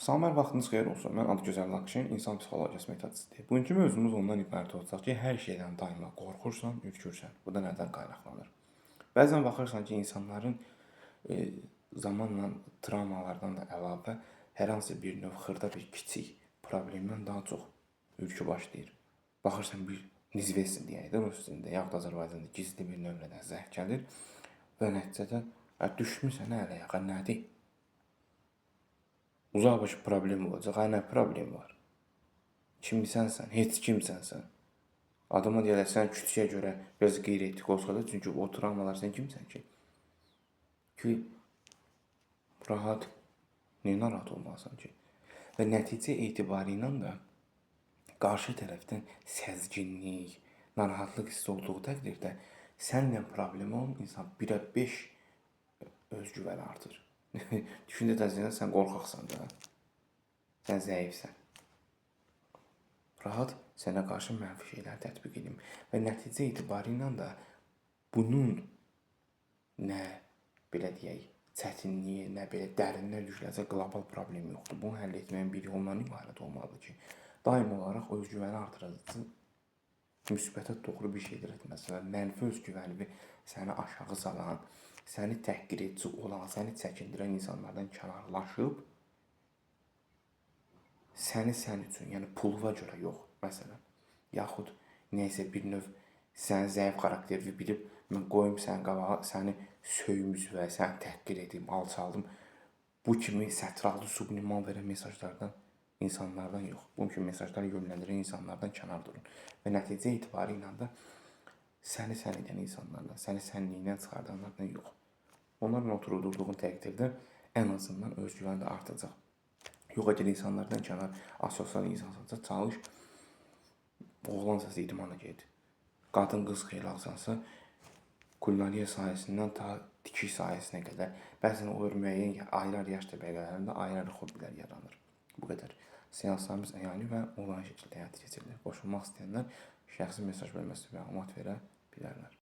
Salamlar, vaxtınız xeyir olsun. Mən Adıgözəl Lakşin, insan psixologiyası metodistiyəm. Bugünkü mövzumuz ondan ibarət olacaq ki, hər şeydən daima qorxursan, ürkürsən. Bu da nədən qaynaqlanır? Bəzən baxırsan ki, insanların zamanla travmalardan da əlavə hər hansı bir növ xırda bir kiçik problemdən daha çox ürkü başlayır. Baxırsan bir nizvesi deyək də rus dilində, yaxud Azərbaycanda gizli bir nömrədən zəng gəlir və nəticədə düşmüsən ələ yağa, nədir? Uzaqbaşı problem olacaq. Ay, nə problem var? Kimsənsən? Heç kimsənsən. Adama deyirlər, sən küçüyə görə biraz qeyri-etik olsa da, çünki o travmalar sən kimsən ki? Ki, rahat, niyə narahat olmalısan ki? Və nəticə etibarı ilə də qarşı tərəfdən səzginlik, narahatlıq hissi olduğu təqdirdə səninlə problem olan insan 1-ə 5 özgüvən artır. Düşüncə təzyiqində sən qorxaqsan da, sən zəifsən. Rahat sənə qarşı mənfi şeylər tətbiq edim. Və nəticə etibarı ilə də bunun nə belə deyək, çətinliyi, nə belə dərinlər düşüləcək qlobal problem yoxdur. Bunu həll etməyin bir yolundan ibarət olmalıdır ki, daim olaraq özgüvəni artırıcı, müsbətə doğru bir şeylər etməsin. Mənfi özgüvəni səni aşağı salan, səni təhqir edici olan, səni çəkindirən insanlardan kənarlaşıb, səni sən üçün, yəni puluna görə yox, məsələn, yaxud nəysə bir növ səni zəif xarakterli bilib, mən qoyum sənin qabağa, səni söymüş və səni təhqir edim, alçaldım. Bu kimi sətrallı, sublimal verən mesajlardan, insanlardan yox. Bu kimi mesajları yönləndirən insanlardan kənar durun. Və nəticə etibarı ilə də səni sən edən insanlardan, səni sənliyindən çıxardanlardan yox. Onlarla oturduğun təqdirdə ən azından özgüvən də artacaq. Yox, əgər insanlardan kənar, asosial insansansa, çalış, oğlansa idmana get. Qadın qız xeylalsansa, kulinariya sahəsindən ta tikiş sahəsinə qədər, bəzən o müəyyən ayrı-ayrı yaş təbəqələrində ayrı-ayrı hobbilər yaranır. Bu qədər. Seanslarımız əyani və onlayn şəkildə həyata keçirilir. Qoşulmaq istəyənlər şəxsi mesaj bölməsində məlumat verə bilərlər.